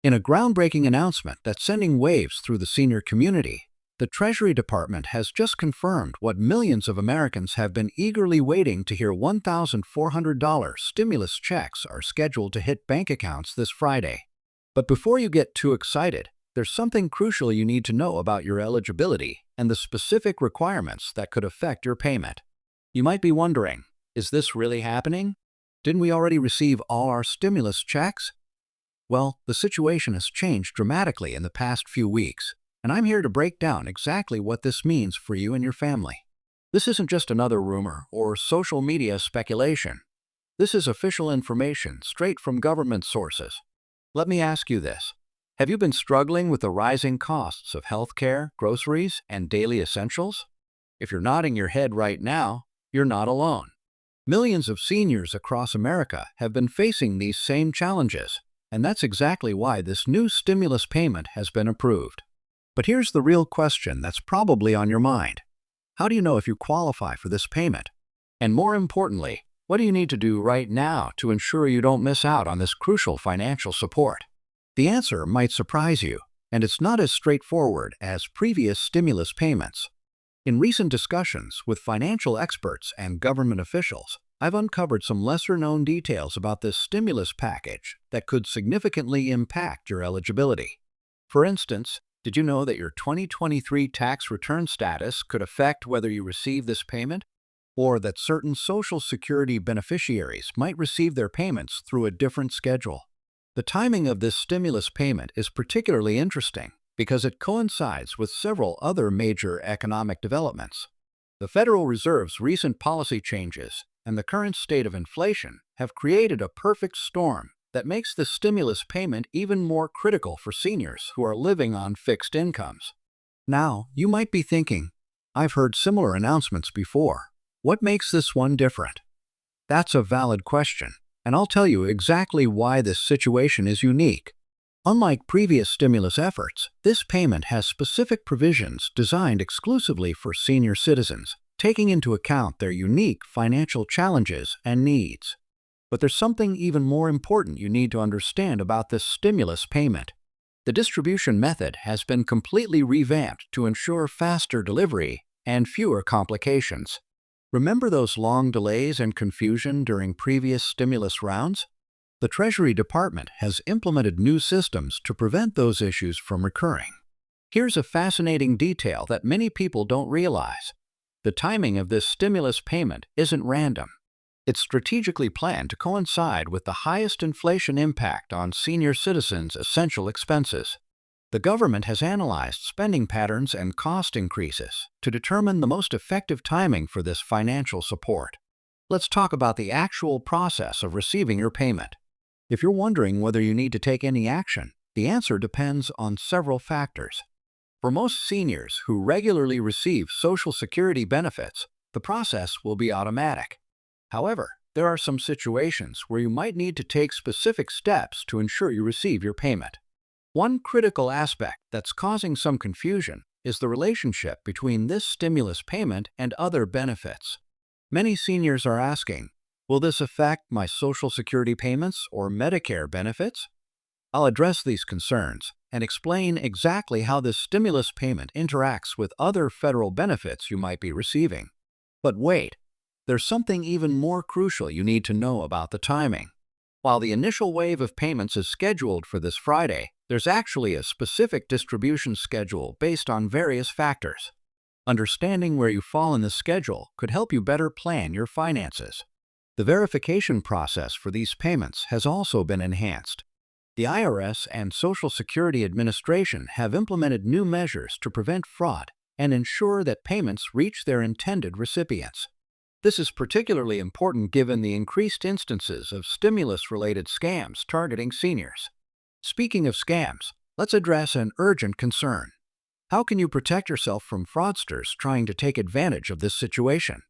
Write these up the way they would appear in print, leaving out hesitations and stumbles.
In a groundbreaking announcement that's sending waves through the senior community, the Treasury Department has just confirmed what millions of Americans have been eagerly waiting to hear. $1,400 stimulus checks are scheduled to hit bank accounts this Friday. But before you get too excited, there's something crucial you need to know about your eligibility and the specific requirements that could affect your payment. You might be wondering, is this really happening? Didn't we already receive all our stimulus checks? Well, the situation has changed dramatically in the past few weeks, and I'm here to break down exactly what this means for you and your family. This isn't just another rumor or social media speculation. This is official information straight from government sources. Let me ask you this. Have you been struggling with the rising costs of healthcare, groceries, and daily essentials? If you're nodding your head right now, you're not alone. Millions of seniors across America have been facing these same challenges, and that's exactly why this new stimulus payment has been approved. But here's the real question that's probably on your mind. How do you know if you qualify for this payment? And more importantly, what do you need to do right now to ensure you don't miss out on this crucial financial support? The answer might surprise you, and it's not as straightforward as previous stimulus payments. In recent discussions with financial experts and government officials, I've uncovered some lesser-known details about this stimulus package that could significantly impact your eligibility. For instance, did you know that your 2023 tax return status could affect whether you receive this payment? Or that certain Social Security beneficiaries might receive their payments through a different schedule? The timing of this stimulus payment is particularly interesting because it coincides with several other major economic developments. The Federal Reserve's recent policy changes and the current state of inflation have created a perfect storm that makes the stimulus payment even more critical for seniors who are living on fixed incomes. Now, you might be thinking, I've heard similar announcements before. What makes this one different? That's a valid question, and I'll tell you exactly why this situation is unique. Unlike previous stimulus efforts, this payment has specific provisions designed exclusively for senior citizens, taking into account their unique financial challenges and needs. But there's something even more important you need to understand about this stimulus payment. The distribution method has been completely revamped to ensure faster delivery and fewer complications. Remember those long delays and confusion during previous stimulus rounds? The Treasury Department has implemented new systems to prevent those issues from recurring. Here's a fascinating detail that many people don't realize. The timing of this stimulus payment isn't random. It's strategically planned to coincide with the highest inflation impact on senior citizens' essential expenses. The government has analyzed spending patterns and cost increases to determine the most effective timing for this financial support. Let's talk about the actual process of receiving your payment. If you're wondering whether you need to take any action, the answer depends on several factors. For most seniors who regularly receive Social Security benefits, the process will be automatic. However, there are some situations where you might need to take specific steps to ensure you receive your payment. One critical aspect that's causing some confusion is the relationship between this stimulus payment and other benefits. Many seniors are asking, will this affect my Social Security payments or Medicare benefits? I'll address these concerns and explain exactly how this stimulus payment interacts with other federal benefits you might be receiving. But wait, there's something even more crucial you need to know about the timing. While the initial wave of payments is scheduled for this Friday, there's actually a specific distribution schedule based on various factors. Understanding where you fall in the schedule could help you better plan your finances. The verification process for these payments has also been enhanced. The IRS and Social Security Administration have implemented new measures to prevent fraud and ensure that payments reach their intended recipients. This is particularly important given the increased instances of stimulus-related scams targeting seniors. Speaking of scams, let's address an urgent concern. How can you protect yourself from fraudsters trying to take advantage of this situation?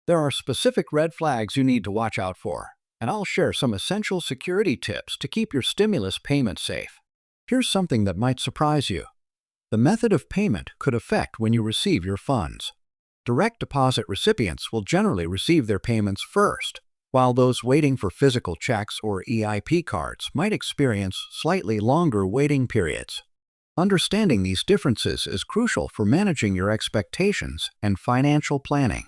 There are specific red flags you need to watch out for, and I'll share some essential security tips to keep your stimulus payment safe. Here's something that might surprise you. The method of payment could affect when you receive your funds. Direct deposit recipients will generally receive their payments first, while those waiting for physical checks or EIP cards might experience slightly longer waiting periods. Understanding these differences is crucial for managing your expectations and financial planning.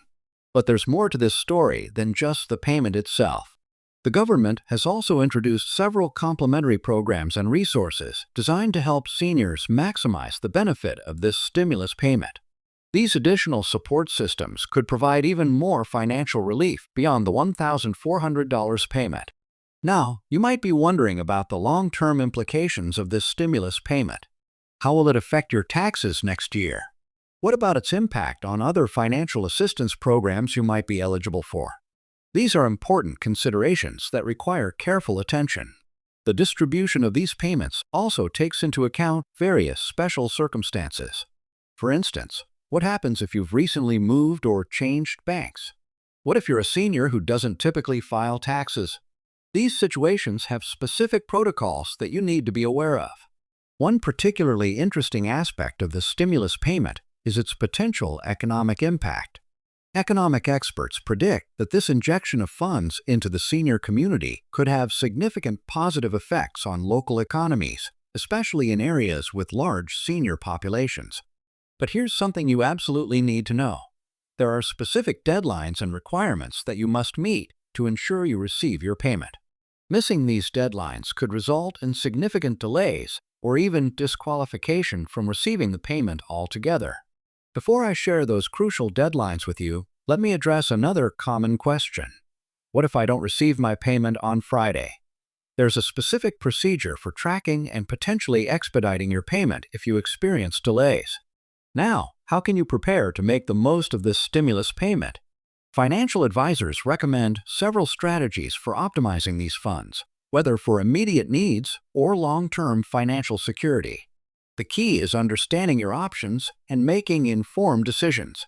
But there's more to this story than just the payment itself. The government has also introduced several complementary programs and resources designed to help seniors maximize the benefit of this stimulus payment. These additional support systems could provide even more financial relief beyond the $1,400 payment. Now, you might be wondering about the long-term implications of this stimulus payment. How will it affect your taxes next year? What about its impact on other financial assistance programs you might be eligible for? These are important considerations that require careful attention. The distribution of these payments also takes into account various special circumstances. For instance, what happens if you've recently moved or changed banks? What if you're a senior who doesn't typically file taxes? These situations have specific protocols that you need to be aware of. One particularly interesting aspect of the stimulus payment is its potential economic impact. Economic experts predict that this injection of funds into the senior community could have significant positive effects on local economies, especially in areas with large senior populations. But here's something you absolutely need to know. There are specific deadlines and requirements that you must meet to ensure you receive your payment. Missing these deadlines could result in significant delays or even disqualification from receiving the payment altogether. Before I share those crucial deadlines with you, let me address another common question. What if I don't receive my payment on Friday? There's a specific procedure for tracking and potentially expediting your payment if you experience delays. Now, how can you prepare to make the most of this stimulus payment? Financial advisors recommend several strategies for optimizing these funds, whether for immediate needs or long-term financial security. The key is understanding your options and making informed decisions.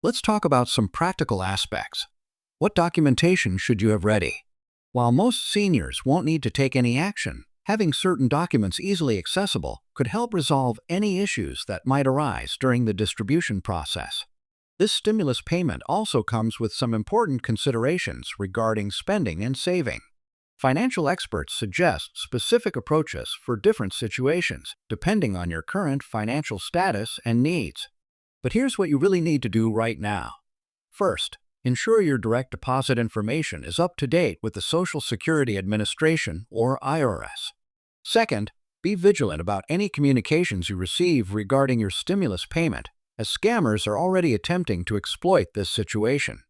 Let's talk about some practical aspects. What documentation should you have ready? While most seniors won't need to take any action, having certain documents easily accessible could help resolve any issues that might arise during the distribution process. This stimulus payment also comes with some important considerations regarding spending and saving. Financial experts suggest specific approaches for different situations, depending on your current financial status and needs. But here's what you really need to do right now. First, ensure your direct deposit information is up to date with the Social Security Administration or IRS. Second, be vigilant about any communications you receive regarding your stimulus payment, as scammers are already attempting to exploit this situation.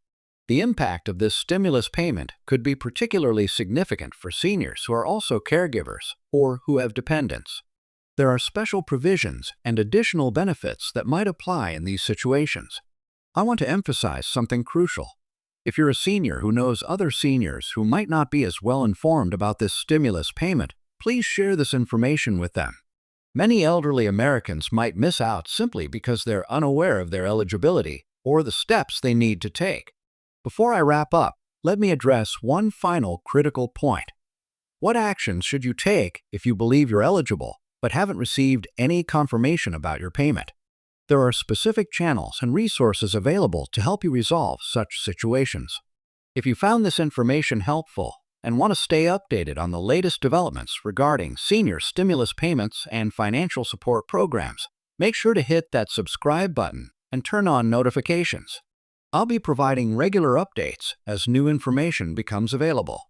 The impact of this stimulus payment could be particularly significant for seniors who are also caregivers or who have dependents. There are special provisions and additional benefits that might apply in these situations. I want to emphasize something crucial. If you're a senior who knows other seniors who might not be as well informed about this stimulus payment, please share this information with them. Many elderly Americans might miss out simply because they're unaware of their eligibility or the steps they need to take. Before I wrap up, let me address one final critical point. What actions should you take if you believe you're eligible but haven't received any confirmation about your payment? There are specific channels and resources available to help you resolve such situations. If you found this information helpful and want to stay updated on the latest developments regarding senior stimulus payments and financial support programs, make sure to hit that subscribe button and turn on notifications. I'll be providing regular updates as new information becomes available.